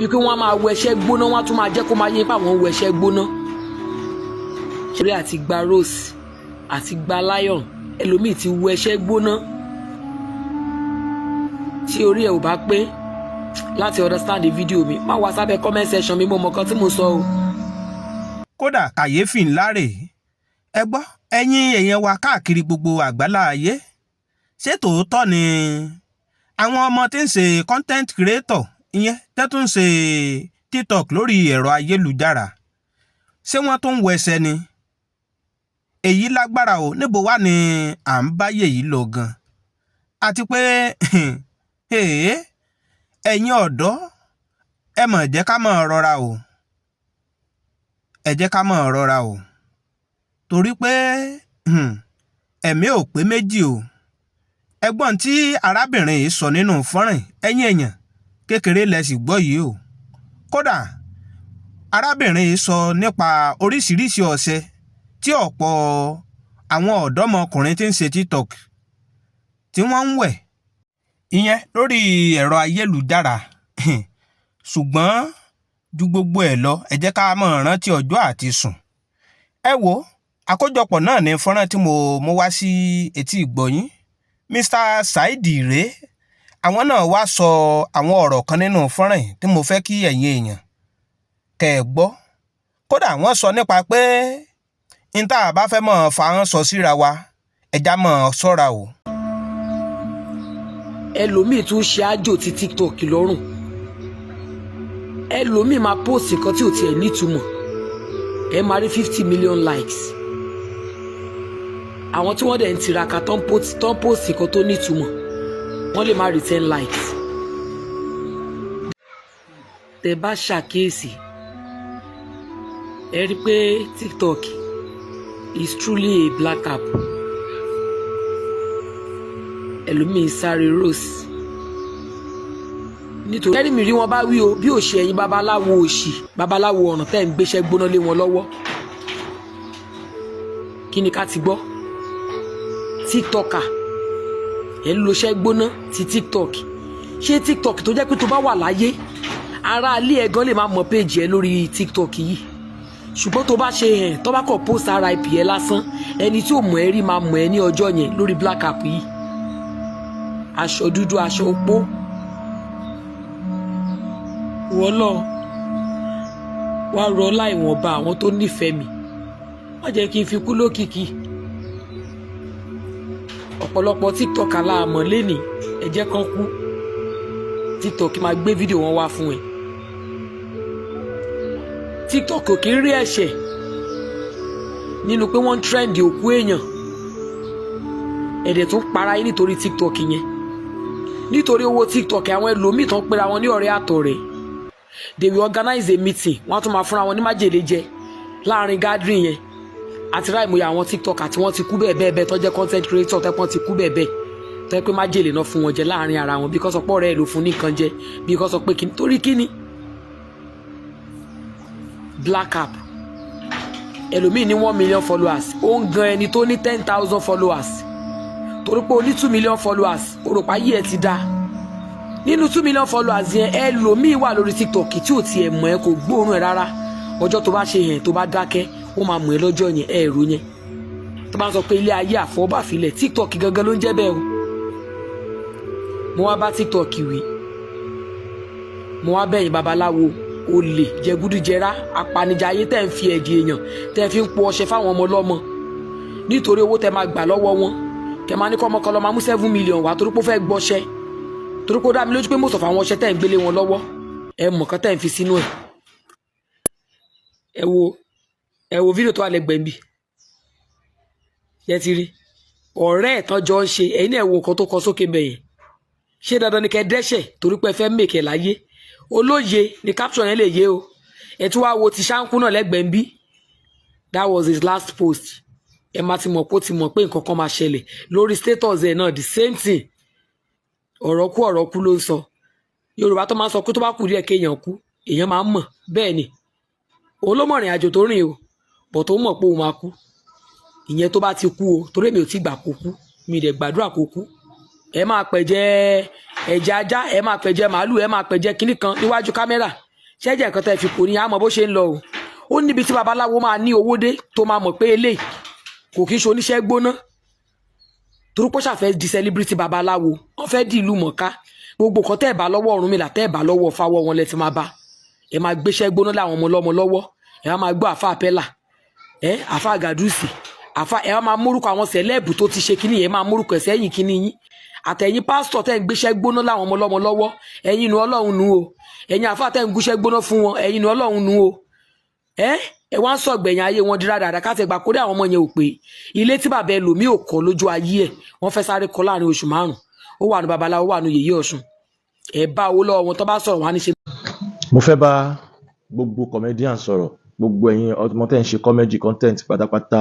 débi pé wọ́n á máa wẹṣẹ́ gbóná, wọ́n á tún máa jẹ́ kó máa yé pé àwọn wẹṣẹ́ gbóná. ṣeré àti gba Rose àti gba Lion ẹlòmíì ti wẹṣẹ́ gbóná tí orí ẹ̀ ò bá pé láti understand the video mi má wá sábẹ́ comment section mi mo mọ̀ kan tí mo sọ o. kódà kàyéfì ńlá rèé ẹ gbọ́ ẹ̀yin èèyàn wa káàkiri gbogbo àgbálá ayé ṣé tòótọ́ ni àwọn ọmọ tí ń ṣe content creator ìyẹn tẹ́tún ṣe TikTok lórí ẹ̀rọ ayélujára ṣé wọ́n tó ń wẹsẹ̀ ni èyí lágbára o níbo wá ni à ń báyé yìí lọ gan àti pé ẹ̀yin ọ̀dọ́ ẹ mọ̀ jẹ́ ká mọ̀ rọra o ẹ jẹ́ ká mọ̀ rọra o torí pé ẹ̀mí ò pé méjì o ẹgbọ́n tí arábìnrin yìí sọ nínú fọ́nrán ẹ̀yin èèyàn kékeré lẹ sì gbọ́ yìí o kódà arábìnrin yìí sọ nípa oríṣiríṣi ọṣẹ tí ọ̀pọ̀ àwọn ọ̀dọ́mọkùnrin tí ń ṣe TikTok tí wọ́n ń wẹ̀ ìyẹn lórí ẹ̀rọ ayélujára ṣùgbọ́n ju gbogbo ẹ̀ lọ ẹ jẹ́ ká mọ̀ rántí ọjọ́ àti sùn ẹ wo àkójọpọ̀ náà ní fọ́nrán tí mo wá sí etí ìgbọ̀yín Mr. Saidi rèé àwọn náà wá sọ àwọn ọ̀rọ̀ kan nínú fọ́nrán tí mo fẹ́ kí ẹ̀yin èèyàn kẹ́ ẹ gbọ́ kódà wọ́n sọ nípa pé n tá a bá fẹ́ mọ̀ fàáhán sọ síra wa ẹja mọ̀ ṣọ́ra o. ẹlòmíì tún ṣe àjò ti TikTok lọ́rùn ẹlòmíì máa post nǹkan tí ò tiẹ̀ nítumọ̀ ẹ máa rí 50 million likes àwọn tí wọ́n dẹ̀ ń tiraka tán post nǹkan tó nítumọ̀ wọ́n lè má rí 10 likes. tẹ́ bá ṣàkíyèsí ẹ rí pé TikTok is truly a black app. ẹlòmíì sáré Rose nítorí ẹni mi rí wọn bá wí o bí òṣì ẹ̀yin babaláwo òṣì babaláwo ọ̀ràn tẹ́ ń gbéṣẹ́ gbóná lé wọn lọ́wọ́ kí ni ká ti gbọ́ TikToker ẹ̀ ń lo iṣẹ́ gbóná ti TikTok ṣé TikTok tó jẹ́ pé tó bá wà láyé ará ilé ẹ̀ gan lè máa mọ péèjì ẹ lórí TikTok yìí ṣùgbọ́n tó bá ṣe hàn tó bá kọ̀ post RIP ẹ lásán ẹni tí ò mọ̀ ẹ́ rí máa mọ̀ ẹ́ ní ọjọ́ yẹn lórí black app yìí aṣọ dúdú aṣọ opó wọ́lọ́ wá rọ láìwọ̀nba àwọn tó nífẹ̀ẹ́ mi má jẹ́ kí n fi kú lókìkí ọ̀pọ̀lọpọ̀ TikTok aláàmọ̀ lẹ́nìí ẹ jẹ́ kán kú TikTok máa gbé fídíò wọn wá fún ẹ TikTok kò kí ń rí ẹ̀ṣẹ̀ nínú pé wọ́n ń trend òkú èèyàn ẹ̀dẹ̀ tún para yín nítorí TikTok yẹn nítorí owó TikTok àwọn ẹlòmíì tán pera wọn ní ọ̀rẹ́ àtọ̀rẹ́ they will organize a meeting wọ́n á tún máa fúnra wọn ní májèlé jẹ láàrin gathering yẹn àti ráìmọye àwọn TikTok àti wọ́n ti kú bẹ́ẹ̀ bẹ́ẹ̀ tó jẹ́ content creator tẹ́pọ́n ti kú bẹ́ẹ̀ tó yẹ pé májèlé náà fún wọn jẹ láàrin ara wọn bí kò sọ pé ọ̀rẹ́ ẹ̀ ló fún nìkan jẹ bí kò sọ pé kíni torí kíni black app ẹlòmíì ní 1 million followers ó ń gan ẹni tó ní 10,000 followers torí pé o ní 2 million followers o rò pa yí ẹ ti dá nínú 2 million followers yẹn ẹlòmíì wà lórí TikTok tí ò tiẹ̀ mọ̀ ẹ́ kò gbóòórùn ẹ̀ rárá ọjọ́ tó bá ṣe yẹn tó bá dákẹ́ ó máa mọ̀ ẹ́ lọ́jọ́ yẹn ẹ̀rọ yẹn tó bá ń sọ pé ilé ayé àfọwọ́bàfilẹ̀ TikTok gangan ló ń jẹ́ bẹ́ẹ̀ o mo wá bá TikTok wí mo wá bẹ̀yìn babaláwo olè jẹgúdújẹrá apanijayé tẹ́ ń fi ẹ̀jẹ̀ èèyàn tẹ́ fi ń po ọṣẹ fáwọn ọmọ ọlọ́mọ nítorí owó tẹ́ máa gbà lọ́wọ́ wọn kẹ́ máa ní kọ́ ọmọkọ́ lọ máa mú 7 million wá torí pé ó fẹ́ gbọ́ṣẹ́ torí pé ó dá mi lójú pé most of àwọn ọṣẹ tẹ́ ń gbélé wọn lọ́wọ́ ẹ mọ̀ kán tẹ́ ń fi sínú ẹ̀ ẹ wo fídíò tó wà lẹ́gbẹ̀ẹ́ mi yẹ ti rí ọ̀rẹ́ ẹ̀ tán jọ ń ṣe ẹ̀yin náà wo nǹkan tó kọ sókè bẹ̀yẹn ṣé dandan ni kẹ́ dẹ́ṣẹ̀ torí pé ẹ fẹ́ mèkè láyé olóye ni caption yẹn lè yé o ẹ tún wá wo ti ṣáńkú náà lẹ́gbẹ̀ẹ́ bí that was his last post ẹ má ti mọ̀ pé ó ti mọ̀ pé nǹkan kan máa ṣẹlẹ̀ lórí status ẹ̀ náà the same thing ọ̀rọ̀ kú ló ń sọ Yorùbá tó máa ń sọ pé tó bá kù díẹ̀ kéèyàn kú èèyàn máa ń mọ̀ bẹ́ẹ̀ ni òun ló mọ̀ rìn àjò tó rìn o bọ̀ tó mọ̀ pé òun máa kú ìyẹn tó bá ti kú o torí èmi ò tí gbà kó kú mi dẹ̀ gbàdúrà kó kú ẹ máa pẹ̀jẹ́ ẹ̀jẹ̀ ajá ẹ máa pẹ̀jẹ́ màálù ẹ máa pẹ̀jẹ́ kinní kan níwájú kámẹ́rà ṣẹ́jẹ̀ nǹkan tẹ́ fi kò ní àmọ́ bó ṣe ń lọ o ó níbi tí babaláwo máa ní owó dé tó máa mọ̀ pé eléyìí kò kí ń ṣe oníṣẹ́ gbóná torípò ṣàfẹ́ di celebrity babaláwo wọ́n fẹ́ di ìlú mọ̀ká gbogbo kan tẹ́ ẹ̀ bá lọ́wọ́ Ọ̀rúnmìlà tẹ́ ẹ̀ bá lọ́wọ́ Fáwọ́ wọn lẹ ti máa bá ẹ máa gbéṣẹ́ gbóná láwọn ọmọ ọlọ́mọ lọ́wọ́ ẹ máa gbọ́ àfa àpẹ́là àfa gàdúùsì àfa ẹ máa mórúkọ àwọn sẹ̀lẹ́ẹ̀bù tó ti ṣe kíní yẹn máa mórúkọ ẹ̀sẹ̀ ẹ̀yìn kíní yín àtẹ̀yìn pásítọ̀ tẹ́ ń gbéṣẹ́ gbóná láwọn ọmọ ọlọ́mọ lọ́wọ́ ẹ̀yin nu Ọlọ́run nu o ẹ̀yin àfa tẹ́ ń gbéṣẹ́ gbóná fún wọn ẹ̀yin nu Ọlọ́run nu o ẹ wá ń sọ gbẹ̀yìn ayé wọn dira dáadáa káfẹ́ gbà kódé àwọn ọmọ yẹn ò pé ilé tí bàbá ẹlòmíì ò kọ́ lójú ayé ẹ̀ wọ́n fẹ́ sáré kọ́ láàrin oṣù 5 ó wà ní babaláwo wà ní yèyé Ọ̀ṣun ẹ bá owó lọ́wọ́ wọn tó bá sọ̀rọ̀ wọn á ní ṣe. mo fẹ́ bá gbogbo comedian sọ̀rọ̀ gbogbo ẹ̀yin ọmọ tẹ́ ń ṣe comedy content pátápátá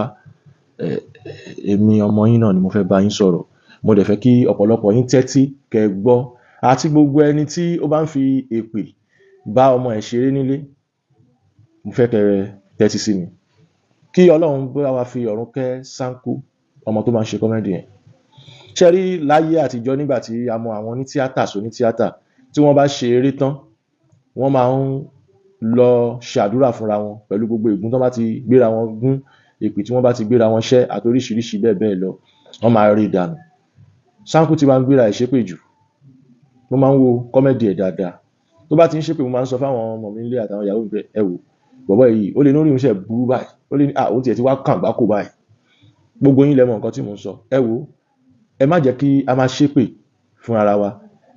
èmi ọmọ yín náà ni mo fẹ́ bá yín sọ̀rọ̀ mo dẹ̀ fẹ́ kí ọ̀pọ̀lọpọ̀ yín tẹ́tí kẹ́ gbọ́ àti gbogbo ẹni tí ó bá ń fi èpè bá ọmọ ẹ̀ ṣeré nílé mo fẹ́ kẹ́ tẹ́tí sí mi kí Ọlọ́run bá wa fi ọ̀run kẹ́ Ṣáńkó ọmọ tó máa ń ṣe comedy yẹn ṣe rí láyé àtijọ́ nígbà tí a mọ àwọn ní tíátà sóní tíátà tí wọ́n bá ṣe eré tán wọ́n máa ń lọ ṣàdúrà fúnra wọn pẹ̀lú gbogbo ègún tó bá ti gbéra wọn gún èpè tí wọ́n bá ti gbéra wọn ṣẹ́ àti oríṣiríṣi bẹ́ẹ̀ bẹ́ẹ̀ lọ wọ́n máa rí ìdànù. Ṣáńkó ti máa ń gbéra ẹ̀ ṣépè jù mo máa ń wo kọ́mẹ́dì ẹ̀ dáadáa tó bá ti ń ṣépè mo máa ń sọ fáwọn ọmọ mi nílé àtàwọn ìyàwó mi pé ẹ wò bọ̀bọ̀ yìí ó lè lórí oúnjẹ burú báyìí ó lè ní òun tiẹ̀ ti wá kàn gbáko báyìí gbogbo yín lẹ mọ̀ nǹkan tí mò ń sọ ẹ wò ẹ má jẹ́ kí a máa ṣépè fún ara wa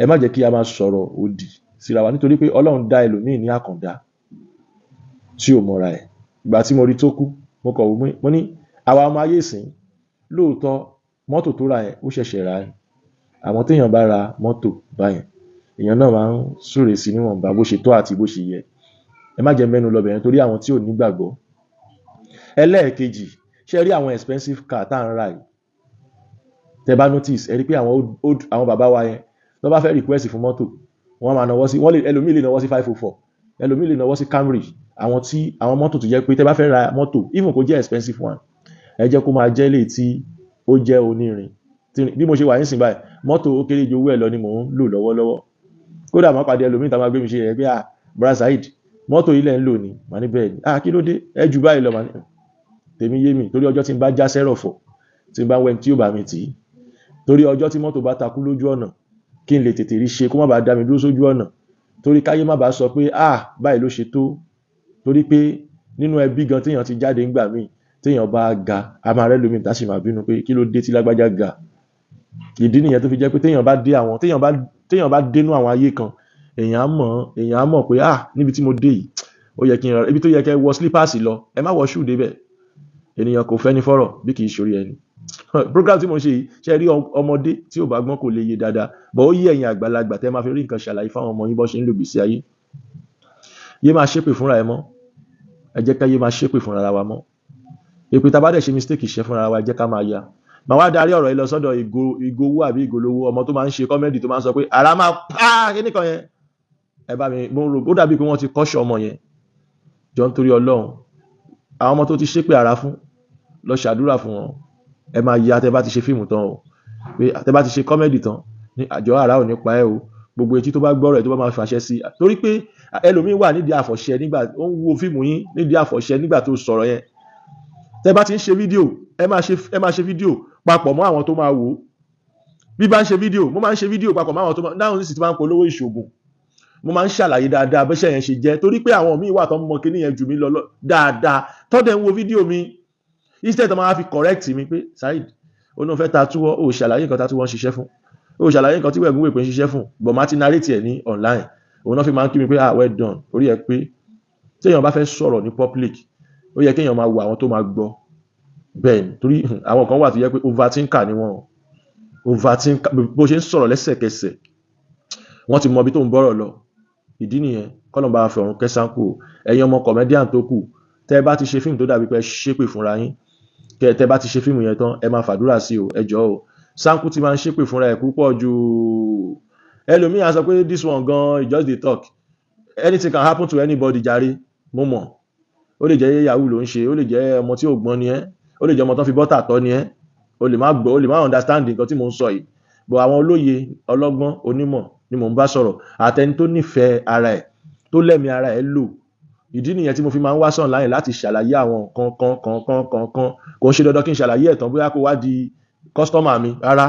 ẹ má jẹ́ kí a máa sọ̀rọ̀ òdì síra wa nítorí pé Ọlọ́run dá ẹlòmíì ní àkàndá tí ò mọ̀ra ẹ̀ ìgbà tí mo rí tó kú mo kọ̀ wò mo ní àwa ọmọ ayé ìsìn lóòótọ́ mọ́tò tó ra ẹ̀ ó ṣẹ̀ṣẹ̀ ra ẹ̀ àwọn téèyàn bá ra mọ́tò báyẹn èèyàn náà máa ń súre sí níwọ̀nba bó ṣe tọ́ àti bó ṣe yẹ ẹ má jẹ́ mẹ́nu lọ́bẹ̀ yẹn torí àwọn tí ò nígbàgbọ́. ẹlẹ́ẹ̀kejì ṣe rí àwọn expensive car tá à ń ra yìí tẹ bá notice ẹ rí pé àwọn bàbá wa yẹn tó bá fẹ́ request fún mọ́tò wọ́n máa nawọ́ sí ẹlòmíì lè nawọ́ sí 504 ẹlòmíì lè nawọ́ sí Camry àwọn mọ́tò tó jẹ́ pé tẹ bá fẹ́ ra mọ́tò even kó jẹ́ expensive one ẹ jẹ́ kó máa jẹ́ lè tí ó jẹ́ onírin bí mo ṣe wà nísìnyí báyìí mọ́tò ó kéré ju owó ẹ̀ lọ ni mò ń lò lọ́wọ́lọ́wọ́ kódà má pàdé ẹlòmíì tá máa gbé mi ṣe ẹ pé Bra Saheed mọ́tò ilẹ̀ ń lò ní mà ní bẹ́ẹ̀ ni kí ló dé ẹ jù báyìí lọ mà ní tèmi yé mi torí ọjọ́ tí n bá já sẹ́rọ̀fọ̀ tí n bá wẹ́n tí ó bá mi tì í torí ọjọ́ tí mọ́tò bá takú lójú ọ̀nà kí n lè tètè rí ṣe kó má bàa dá mi dúró sójú ọ̀nà torí káyé má bàa sọ pé báyìí ló ṣe tó torí pé nínú ẹbí gan téèyàn ti jáde ńgbà míì téèyàn bá ga a máa rẹ́ lómi tá sì máa bínú pé kí ló dé tí lágbájá ga ìdí nìyẹn tó fi jẹ́ pé téèyàn bá dénú àwọn ayé kan èèyàn á mọ̀ pé níbi tí mo dé yìí ó yẹ kí n ibi tó yẹ kẹ́ wọ slippers lọ ẹ má wọ shoe débẹ̀ ènìyàn kò fẹ́ ní fọ́rọ̀ bí kì í ṣorí ẹni program tí mo ṣe yìí ṣe rí ọmọdé tí ò bá gbọ́n kò lè yé dáadáa bọ́ ó yí ẹ̀yin àgbàlagbà tẹ́ máa fi rí nǹkan ṣàlàyé fáwọn ọmọ yín bọ́ ṣe ń lò gbèsè ayé yé máa ṣépè fúnra ẹ mọ́ ẹ jẹ́ ká yé máa ṣépè fúnra wa mọ́ èpè tá bá dẹ̀ ṣe mistake ṣe fúnra wa ẹ jẹ́ ká máa ya màá wá darí ọ̀rọ̀ yìí lọ sọ́dọ̀ ìgò owó àbí ìgò lówó ọmọ tó máa ń ṣe kọ́mẹ́dì tó máa ń sọ pé ara máa pa kíní kan yẹn ẹ bá mi mo rò ó dàbí pé wọ́n ti kọ́ṣọ́ ọmọ yẹn jọ nítorí Ọlọ́run àwọn ọmọ tó ti ṣépè ara fún lọ ṣàdúrà fún wọn ẹ máa ya tẹ bá ti ṣe fíìmù tán o pé tẹ bá ti ṣe kọ́mẹ́dì tán ní àjọ ara ò ní pa ẹ́ o gbogbo etí tó bá gbọ́rọ̀ ẹ̀ tó bá máa fàṣẹ sí torí pé ẹlòmíín wà nídìí àfọ̀ṣẹ nígbà ó ń wo fíìmù yín nídìí àfọ̀ṣẹ nígbà tó sọ̀rọ̀ yẹn tẹ bá ti ń ṣe fídíò ẹ máa ṣe fídíò papọ̀ mọ́ àwọn tó máa wò ó bí bá ń ṣe fídíò mo máa ń ṣe fídíò papọ̀ mọ́ àwọn tó máa dáhùn sí ti máa ń polówó ìṣògùn mo máa ń ṣàlàyé dáadáa bẹ́ṣẹ̀ yẹn ṣe jẹ́ torí pé àwọn míì wà tó mọ kíní yẹn jù mí lọ dáadáa tọ́dẹ̀ ń wo fídíò mi instead tó máa fi correct mi pé Saheed ó náà fẹ́ tatúwọ́ ó ṣàlàyé nǹkan tatúwọ́ ń ṣiṣẹ́ fún ó ṣàlàyé nǹkan tí wẹ̀gún wèpé ń ṣiṣẹ́ fún but máa ti narrate ẹ̀ ní online òun náà fi máa ń kí mi pé well done orí ẹ pé téèyàn bá fẹ́ sọ̀rọ̀ ní public ó yẹ kéèyàn máa wo àwọn tó máa gbọ́ bẹ́ẹ̀ ni torí àwọn kan wà tó yẹ pé overthinker ni wọ́n overthinker bó ṣe ń sọ̀rọ̀ lẹ́sẹ̀kẹsẹ̀ wọ́n ti mọ ibi tó ń bọ́rọ̀ lọ ìdí nìyẹn kọ́nà bá fi ọ̀run kẹ́ Ṣáńkó ẹ̀yin ọmọ comedian tó kù tẹ́ bá ti ṣe fíìmù tó dàbí pé ṣépè fúnra yín tẹ́ bá ti ṣe fíìmù yẹn tán ẹ máa fàdúrà sí o ẹ jọ̀ọ́ o Ṣáńkó ti máa ń ṣépè fúnra ẹ̀ púpọ̀ jù ẹlòmíì á sọ pé this one gan he just dey talk anything can happen to anybody jàre mo mọ̀ ó lè jẹ́ yahoo ló ń ṣe ó lè jẹ́ ọmọ tí ò gbọ́n ni ẹ́ ó lè jẹ́ ọmọ tán fi bọ́tà tọ́ ni ẹ́ o lè má gbọ́ o lè má understand nǹkan tí mò ń sọ yìí but àwọn olóye ọlọ́gbọ́n onímọ̀ ni mò ń bá sọ̀rọ̀ àtẹni tó nífẹ̀ẹ́ ara ẹ̀ tó lẹ́mìí ara ẹ̀ lò. Ìdí nìyẹn tí mo fi máa ń wá sọ̀n láyìn láti ṣàlàyé àwọn nǹkan kan kò ń ṣe dandan kí n ṣàlàyé ẹ̀ tán bóyá kó wá di kọ́sítọ́mà mi rárá.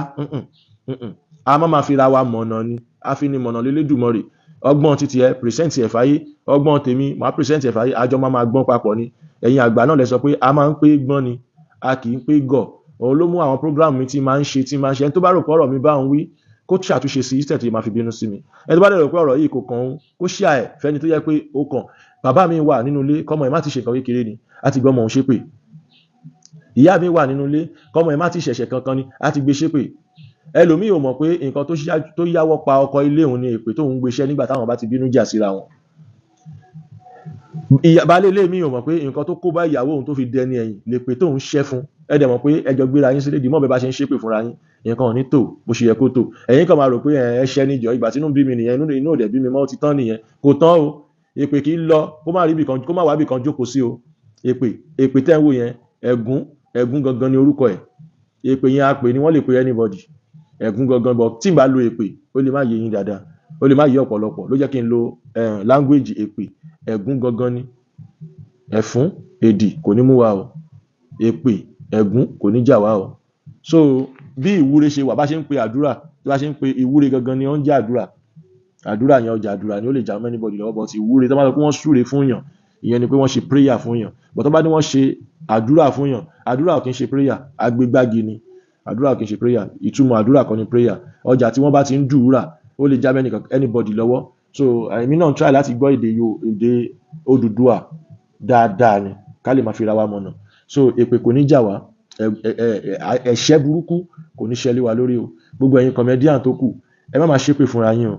A máa fi ra wa mọ̀nà ni, a fi ni mọ̀nà l'Elédùmarè. Ọgbọ́n títí ẹ pìrìsẹ́ǹtì ẹ̀ fáyé, ọgbọ́n tèmi máa pìrìsẹ́ǹtì ẹ̀ fáyé, àjọ máa gbọ́n papọ̀ ni. Ẹ̀yin àgbà náà lẹ sọ pé a máa ń pé gbọ́n ni, a kì í pé gọ̀. Òun ló mú àwọn prógráàmù mi tí máa ń ṣe ẹni tó bá rò pé ọ̀rọ̀ mi bá ń wí kó ṣàtúnṣe sí ìsítẹ̀ tó yẹ máa fi bínú sí mi. Ẹni tó bá rò pé ọ̀rọ̀ yìí kò kàn òun kó ṣíà ẹ̀ fẹ́ni tó yẹ pé ó kàn. Bàbá mi wà nínú ilé kọ́mọ ẹ̀ má ti ṣe nǹkan kékeré ni a ti gbọ́mọ òun ṣépè. Ìyá mi wà nínú ilé kọ́mọ ẹ̀ má ti ṣẹ̀ṣẹ̀ kankan ni a ti gbé ṣépè. Ẹlòmíì ò mọ̀ pé nǹkan tó yáwọ́ pa ọkọ ilé òun ni èpè tóun gbéṣẹ́ nígbà táwọn bá ti bínú jà síra wọn. Baálé ilé mi ò mọ̀ pé nǹkan tó kó bá ìyàwó òun tó fi dẹni ẹ̀yìn lè pè tóun ṣẹ́ fún. Ẹ dẹ̀ mọ̀ pé ẹjọ́ gbéra yín sílé dìímọ̀ bẹ́ẹ̀ bá ṣe ń ṣépè fúnra yín nǹkan ò ní tò bó ṣe yẹ kó tò. Ẹ̀yin kan máa rò pé ẹ ṣẹ́ níjọ ìgbà tínú bí mi nìyẹn inú ò dẹ̀ bí mi mọ́ ó ti tán nìyẹn. Kò tán o. Èpè kì í lọ kó má wá bì kan jókòó sí o. Èpè tẹ́ ń wò yẹn ẹ̀gún gangan ni orúkọ ẹ̀. Èpè yẹn a pè ní wọ́n lè pe anybody. Ẹ̀gún gangan bọ̀ tí n bá lo èpè ó lè má yé yín dáadáa, ó lè má yé ọ̀pọ̀lọpọ̀ ló jẹ́ kí n lo language èpè. Ẹ̀gún gangan ni. Ẹ̀fún èdì kò ní mú wa o. Èpè ẹ̀gún kò ní jà wá o. So bí ìwúre ṣe wà bá ṣe ń pe àdúrà tí bá ṣe ń pe ìwúre gangan ni ó ń jẹ́ àdúrà. Àdúrà yẹn ọjà àdúrà ni ó lè jà mọ́ anybody lọ́wọ́ but ìwúre tó bá sọ pé wọ́n súre fún yàn ìyẹn ni pé wọ́n ṣe prayer fún yàn. But tó bá ní wọ́n ṣe àdúrà fún yàn, àdúrà ò kí ń ṣe prayer, agbégbági ni. Àdúrà ò kí ń ṣe prayer, ìtumọ̀ àdúrà kan ni prayer. Ọjà tí wọ́n bá ti ń dùúrà ó lè já anybody lọ́wọ́. So èmi náà ń try láti gbọ́ èdè Odùduwà dáadáa ni ká lè máa fi ra wa mọ̀nà. So èpè kò ní jà wá, ẹ̀ṣẹ́ burúkú kò ní ṣẹlẹ̀ wa lórí o. Gbogbo ẹ̀yin comedian tó kù ẹ má máa ṣépè fúnra yín o.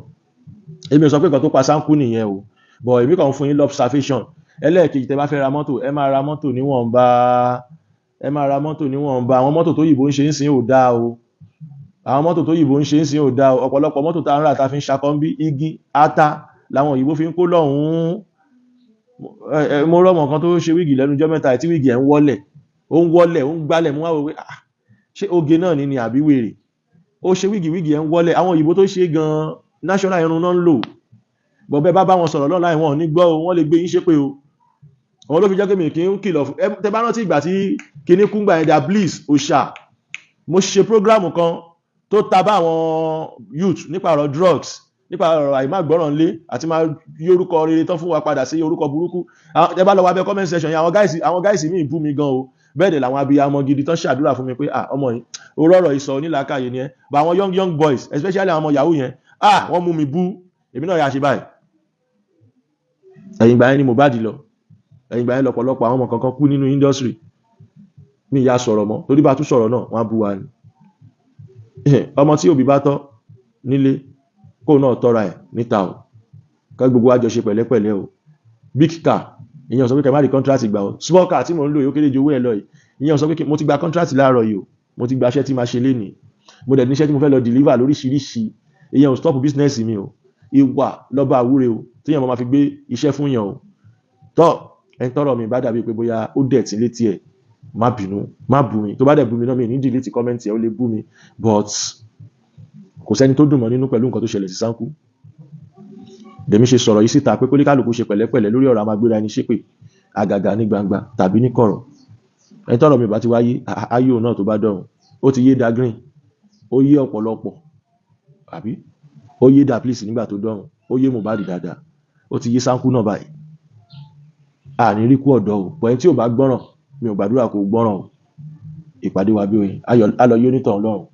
Èmi ò sọ pé nǹkan tó pa Sáńkú nìyẹn o, but èmi kàn fún yín l'observation. Ẹlẹ́ẹ̀kejì tẹ́ bá fẹ́ ra mọ́tò ẹ máa ra mọ́tò níwọ̀nba. Àwọn mọ́tò tó yìnbó ń ṣe ń sìn ò dáa o. Ọ̀pọ̀lọpọ̀ mọ́tò tá ń rà tá fi ń ṣakọ́ńbí igi ata làwọn òyìnbó fi ń kó lọ́hùn-ún. Mo rọ́mọ kan tó ṣe wíìgì lẹ́nu ọjọ́ mẹ́ta tí wíìgì ẹ̀ ń wọ́lẹ̀ ó ń gbálẹ̀ mú wá wò pé ṣé oge náà ni àbí wèrè. Ó ṣe wíìgì ẹ̀ ń wọ́lẹ̀ àwọn òyìnbó tó ṣe gan-an national irun náà ń lò. Bọ̀bẹ́ bá wọn sọ̀rọ̀ lọ́la ìwọ̀n ò ní gbọ́ o, wọ́n lè gbé yín ṣépè o. Àwọn ló fi jẹ́ kí mi kì í kìlọ̀ fún tẹ bá rántí ìgbà tí kinní kúngbà ẹ̀dà bliss òṣà. Mo ṣe prógráàmù kan tó ta bá àwọn youth nípa ọ̀rọ̀ drugs, nípa ọ̀rọ̀ àìmágbọ́ràn lé àti máa yí orúkọ rere tán fún wa padà sí orúkọ burúkú. Ẹ bá lọ wá bẹ comment section yẹn àwọn guys mi bú mi gan o. Bẹ́ẹ̀ dẹ̀ làwọn abiyamọ gidi tán ṣàdúrà fún mi pé ọmọ yìí orú ọ̀rọ̀ ìsọ onílàákàyè ni ẹ. But àwọn young boys especially àwọn ọmọ yahoo yẹn wọ́n mú mi bú èmi náà yà ṣe báyìí. Ẹ̀yìn ìgbà yẹn ni Mohbad lọ. Ẹ̀yìn ìgbà yẹn lọ́pọ̀lọpọ̀ àwọn ọmọ kankan kú nínú industry. Mi ìyá sọ̀rọ̀ mọ́ torí bá tún sọ̀rọ̀ náà wọ́n á bú wa ni. Ọmọ tí òbí bá tọ́ nílé kó náà tọ́ra ẹ̀ níta o. Ká gbogbo wa jọ ṣe pẹ̀lẹ́pẹ̀lẹ́ o. Big car ìyẹn ò sọ pé kẹ́ má rí contract gbà o. Small car tí mò ń lò yóò kéré ju owó ẹ̀ lọ yìí. Ìyẹn ò sọ pé mo ti gba contract láàárọ̀ yìí o. Mo ti gba iṣẹ́ tí máa ṣe lénìí. Mo dẹ̀ níṣẹ́ tí mo fẹ́ lọ deliver lóríṣiríṣi. Ìyẹn ò stop business mi o. Ìwà lọ́ba àwúre o tí èèyàn máa fi gbé iṣẹ́ fún yàn o. Tọ́ ẹni tọ́rọ̀ mi bá dàbí pé bóyá ó dẹ̀ tí létí ẹ̀ má bínú má bú mi tó bá dẹ̀ bú mi náà mi ní delete comment ẹ̀ ó lè bú mi but kò sẹ́ni tó dùn mọ́ nínú pẹ̀lú nǹkan tó ṣẹlẹ̀ sí Sáńkú. Dèmi ṣe sọ̀rọ̀ yìí síta pé kólíkálùkù ṣe pẹ̀lẹ́pẹ̀lẹ́ lórí ọ̀rọ̀ àmàgbéra ẹni ṣépè àgàgà ní gbangba tàbí ní kọ̀rọ̀. Ẹni tọ́rọ̀ mi bá ti wáyé ayé òun náà tó bá dọ̀rùn ó ti yé da green ó yé ọ̀pọ̀lọpọ̀ àbí ó yé da please nígbà tó dọ̀rùn ó yé Mohbad dáadáa ó ti yé Sáńkú náà báyìí. Àní rí kú ọ̀dọ́ o pọ̀ ẹni tí ò bá gbọ́ràn mi ò gbàdúrà kó gbọ́ràn o. Ìpàdé wa bí oyin ayọ̀ alọ yóò nítàn Ọlọ́run.